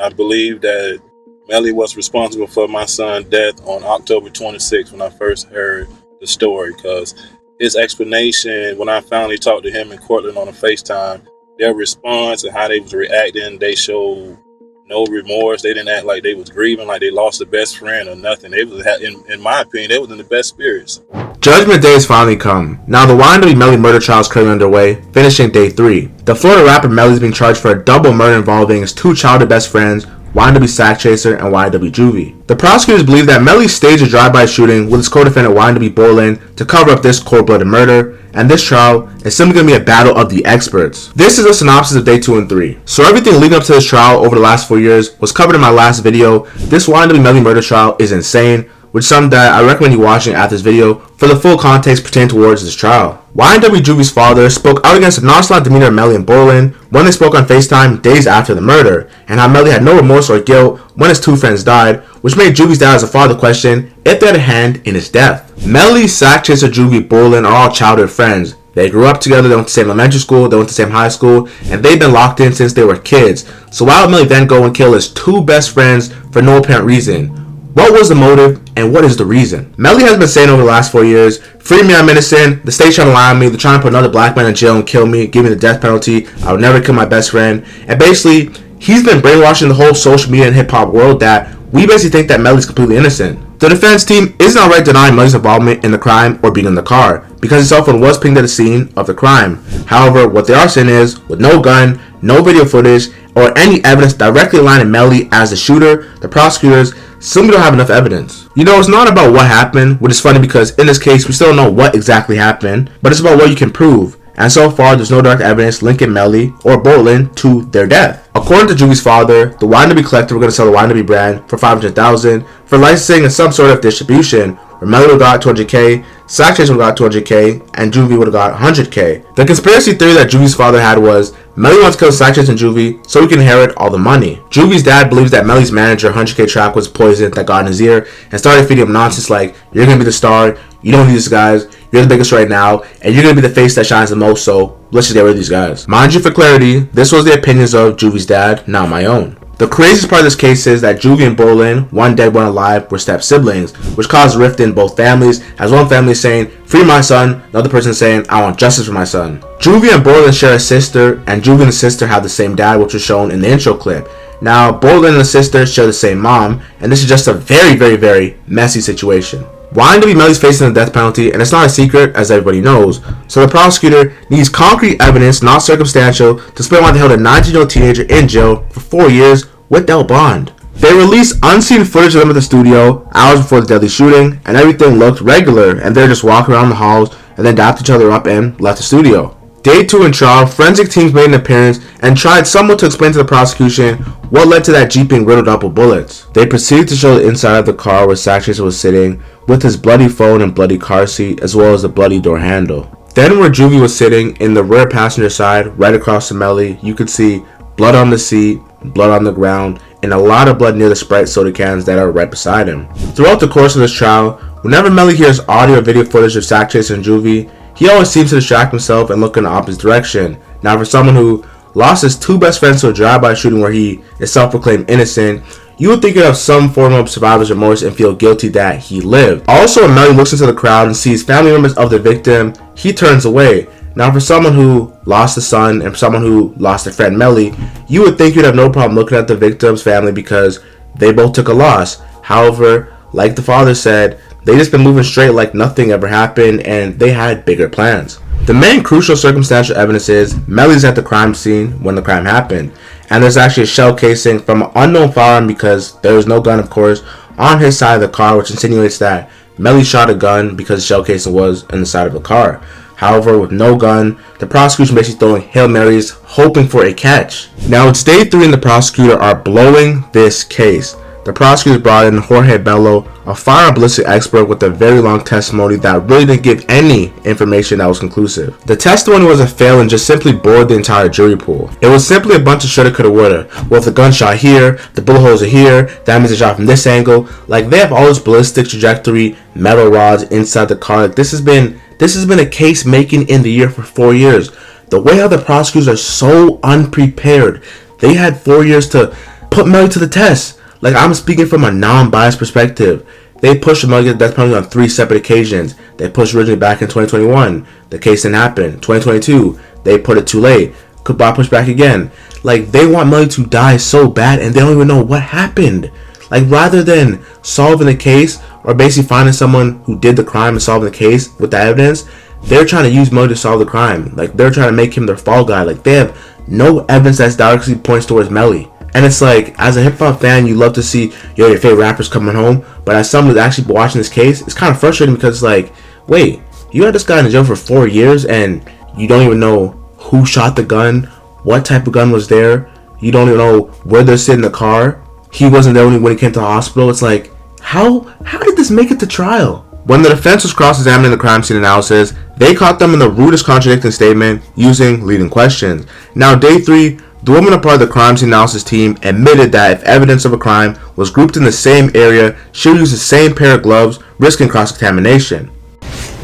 I believe that Melly was responsible for my son's death on October 26th when I first heard the story. Because his explanation, when I finally talked to him in Cortland on a FaceTime, their response and how they was reacting, they showed no remorse. They didn't act like they was grieving, like they lost a best friend or nothing. They was, in my opinion, they was in the best spirits. Judgment Day has finally come. Now the YNW Melly murder trial is currently underway, finishing day 3. The Florida rapper Melly is being charged for a double murder involving his 2 childhood best friends, YNW Sack Chaser and YNW Juvie. The prosecutors believe that Melly staged a drive-by shooting with his co-defendant YNW Bolin to cover up this cold-blooded murder, and this trial is simply going to be a battle of the experts. This is a synopsis of day 2 and 3. So everything leading up to this trial over the last 4 years was covered in my last video. This YNW Melly murder trial is insane, which is something that I recommend you watching after this video for the full context pertaining towards this trial. YNW Juvie's father spoke out against the nonchalant demeanor of Melly and Bolin when they spoke on FaceTime days after the murder, and how Melly had no remorse or guilt when his 2 friends died, which made Juvie's dad as a father question if they had a hand in his death. Melly, Sack Chaser, Juvie, Bolin are all childhood friends. They grew up together, they went to the same elementary school, they went to the same high school, and they've been locked in since they were kids. So why would Melly then go and kill his 2 best friends for no apparent reason? What was the motive, and what is the reason? Melly has been saying over the last 4 years, free me, I'm innocent, the state's trying to lie on me, they're trying to put another black man in jail and kill me, give me the death penalty, I would never kill my best friend. And basically, he's been brainwashing the whole social media and hip-hop world that we basically think that Melly's completely innocent. The defense team isn't outright denying Melly's involvement in the crime or being in the car, because his cell phone was pinged at the scene of the crime. However, what they are saying is, with no gun, no video footage, or any evidence directly aligning Melly as the shooter, the prosecutors simply don't have enough evidence. You know, it's not about what happened, which is funny because in this case, we still don't know what exactly happened, but it's about what you can prove. And so far, there's no direct evidence linking Melly or Bolin to their death. According to Juvie's father, the YNW collective were going to sell the YNW brand for $500,000 for licensing and some sort of distribution, where Melly would have got $200K, Sack Chaser would have got $200K, and Juvie would have got $100K. The conspiracy theory that Juvie's father had was Melly wants to kill Sack Chaser and Juvie so he can inherit all the money. Juvie's dad believes that Melly's manager 100K track was poison that got in his ear and started feeding him nonsense like, you're going to be the star, you don't need these guys, you're the biggest right now, and you're going to be the face that shines the most, so let's just get rid of these guys. Mind you, for clarity, this was the opinions of Juvie's dad, not my own. The craziest part of this case is that Juvie and Bolin, one dead, one alive, were step siblings, which caused rift in both families, as one family saying, free my son, another person saying, I want justice for my son. Juvie and Bolin share a sister, and Juvie and the sister have the same dad, which was shown in the intro clip. Now, Bolin and the sister share the same mom, and this is just a very, very, very messy situation. YNW Melly's facing the death penalty, and it's not a secret, as everybody knows, so the prosecutor needs concrete evidence, not circumstantial, to explain why they held a 19-year-old teenager in jail for 4 years without bond. They released unseen footage of them at the studio hours before the deadly shooting, and everything looked regular, and they're just walking around the halls and then dapped each other up and left the studio. Day 2 in trial, forensic teams made an appearance and tried somewhat to explain to the prosecution what led to that Jeep being riddled up with bullets. They proceeded to show the inside of the car where Sack Chaser was sitting, with his bloody phone and bloody car seat, as well as the bloody door handle. Then where Juvie was sitting, in the rear passenger side, right across from Melly, you could see blood on the seat, blood on the ground, and a lot of blood near the Sprite soda cans that are right beside him. Throughout the course of this trial, whenever Melly hears audio or video footage of Sack Chaser and Juvie, he always seems to distract himself and look in the opposite direction. Now, for someone who lost his 2 best friends to a drive-by shooting where he is self-proclaimed innocent, you would think he'd have some form of survivor's remorse and feel guilty that he lived. Also, when Melly looks into the crowd and sees family members of the victim, he turns away. Now, for someone who lost a son and someone who lost a friend, Melly, you would think you'd have no problem looking at the victim's family because they both took a loss. However, like the father said, they just been moving straight like nothing ever happened, and they had bigger plans. The main crucial circumstantial evidence is Melly's at the crime scene when the crime happened, and there's actually a shell casing from an unknown firearm, because there was no gun, of course, on his side of the car, which insinuates that Melly shot a gun because the shell casing was in the side of the car. However, with no gun, the prosecution basically throwing Hail Marys, hoping for a catch. Now, it's day 3 and the prosecutor are blowing this case. The prosecutors brought in Jorge Bello, a firearm ballistic expert with a very long testimony that really didn't give any information that was conclusive. The testimony was a fail and just simply bored the entire jury pool. It was simply a bunch of shoulda, coulda, woulda. Well, if the gunshot here, the bullet holes are here, that means they shot from this angle. Like, they have all this ballistic trajectory, metal rods inside the car. Like, this has been a case making in the year for 4 years. The way how the prosecutors are so unprepared. They had 4 years to put Melly to the test. Like, I'm speaking from a non-biased perspective. They pushed Melly to the death penalty on 3 separate occasions. They pushed originally back in 2021. The case didn't happen. 2022, they put it too late. Goodbye, push back again. Like, they want Melly to die so bad, and they don't even know what happened. Like, rather than solving the case, or basically finding someone who did the crime and solving the case with the evidence, they're trying to use Melly to solve the crime. Like, they're trying to make him their fall guy. Like, they have no evidence that directly points towards Melly. And it's like, as a hip-hop fan, you love to see your favorite rappers coming home. But as someone who's actually watching this case, it's kind of frustrating because it's like, wait, you had this guy in jail for 4 years and you don't even know who shot the gun, what type of gun was there. You don't even know where they're sitting in the car. He wasn't there when he came to the hospital. It's like, how did this make it to trial? When the defense was cross-examining the crime scene analysis, they caught them in the rudest contradicting statement using leading questions. Now, day 3, the woman a part of the crime scene analysis team admitted that if evidence of a crime was grouped in the same area, she would use the same pair of gloves, risking cross-contamination.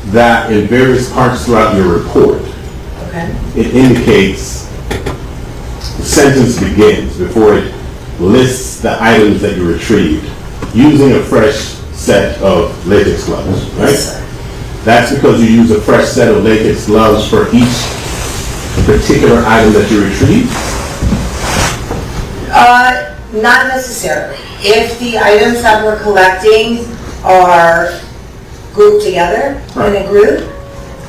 That in various parts throughout your report, it indicates the sentence begins before it lists the items that you retrieved using a fresh set of latex gloves, right? Yes, that's because you use a fresh set of latex gloves for each particular item that you retrieved? Not necessarily. If the items that we're collecting are grouped together in a group,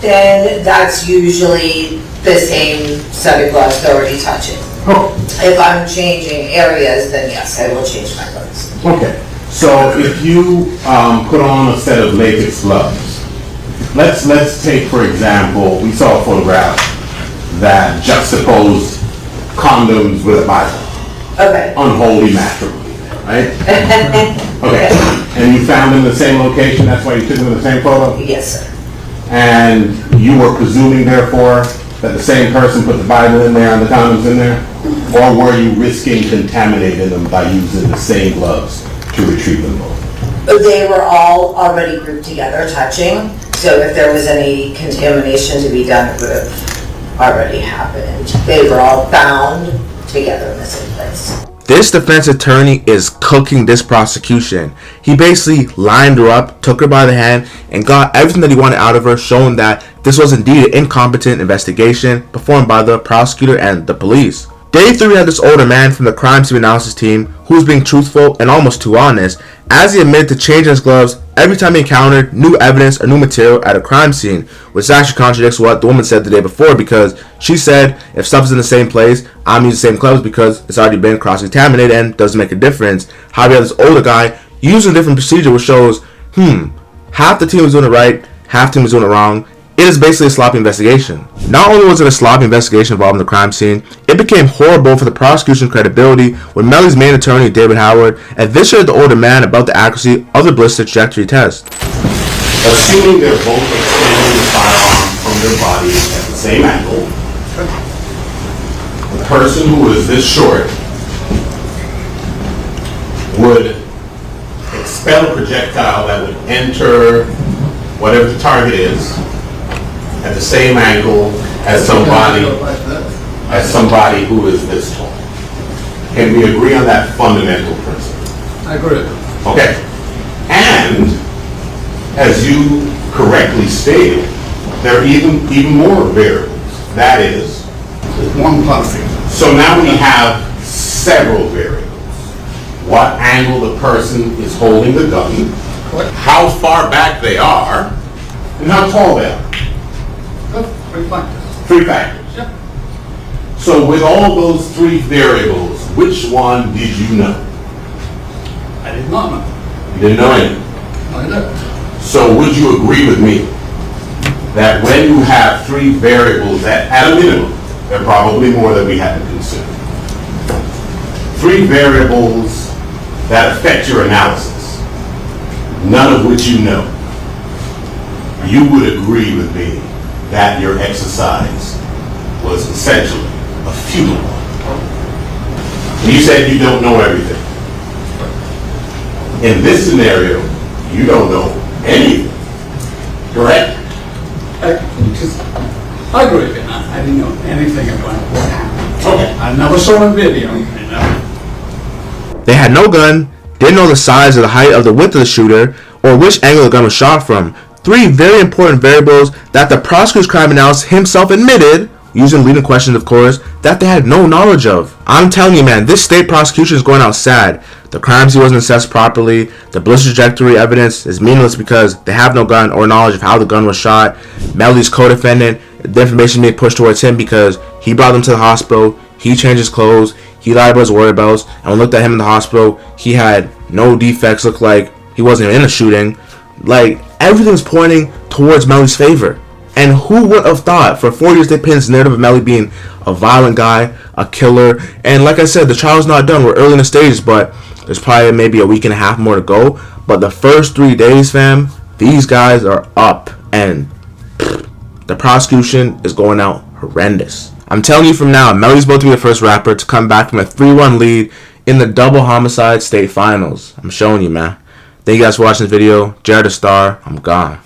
then that's usually the same set of gloves they're already touching. Oh. If I'm changing areas, then yes, I will change my gloves. Okay. So if you put on a set of latex gloves, let's take, for example, we saw a photograph that juxtaposed condoms with a Bible. Okay. Unholy matrimony, right? Okay. And you found them in the same location, that's why you took them in the same photo? Yes, sir. And you were presuming, therefore, that the same person put the Bible in there and the condoms in there? Or were you risking contaminating them by using the same gloves to retrieve them both? They were all already grouped together, touching, so if there was any contamination to be done, it would have already happened. They were all bound together in the same place. This defense attorney is cooking this prosecution. He basically lined her up, took her by the hand, and got everything that he wanted out of her, showing that this was indeed an incompetent investigation performed by the prosecutor and the police. Day 3 had this older man from the crime scene analysis team who was being truthful and almost too honest, as he admitted to changing his gloves every time he encountered new evidence or new material at a crime scene, which actually contradicts what the woman said the day before, because she said if stuff is in the same place, I'm using the same gloves because it's already been cross-contaminated and doesn't make a difference. However, you have this older guy using a different procedure, which shows, half the team was doing it right, half the team was doing it wrong. It is basically a sloppy investigation. Not only was it a sloppy investigation involving the crime scene, it became horrible for the prosecution's credibility when Melly's main attorney, David Howard, eviscerated the older man about the accuracy of the ballistic trajectory test. Assuming they're both extending the firearm from their body at the same angle, the person who is this short would expel a projectile that would enter whatever the target is at the same angle as somebody who is this tall. Can we agree on that fundamental principle? I agree. Okay. And as you correctly stated, there are even more variables. That is, One plus. so now we have several variables. What angle the person is holding the gun, how far back they are, and how tall they are. Three factors. 3 factors. Yep. So with all those 3 variables, which one did you know? I did not know. You didn't know any. I know. So would you agree with me that when you have 3 variables at a minimum, there are probably more that we haven't considered, 3 variables that affect your analysis, none of which you know, you would agree with me that your exercise was essentially a futile one. You said you don't know everything. In this scenario, you don't know anything, correct? I agree with you. I didn't know anything about what happened. Okay. I never saw a video. They had no gun, didn't know the size or the height of the width of the shooter, or which angle the gun was shot from. 3 very important variables that the prosecutor's crime analyst himself admitted, using leading questions of course, that they had no knowledge of. I'm telling you, man, this state prosecution is going out sad. The crimes he wasn't assessed properly, the ballistic trajectory evidence is meaningless because they have no gun or knowledge of how the gun was shot. Melly's co-defendant, the information being pushed towards him because he brought them to the hospital, he changed his clothes, he lied about his whereabouts, and when we looked at him in the hospital, he had no defects, looked like he wasn't even in a shooting. Like, everything's pointing towards Melly's favor. And who would have thought for 4 years they painted this narrative of Melly being a violent guy, a killer, and like I said, the trial's not done. We're early in the stages, but there's probably maybe a week and a half more to go. But the first 3 days, fam, these guys are up, and the prosecution is going out horrendous. I'm telling you from now, Melly's about to be the first rapper to come back from a 3-1 lead in the double homicide state finals. I'm showing you, man. Thank you guys for watching this video. Jared the Star, I'm gone.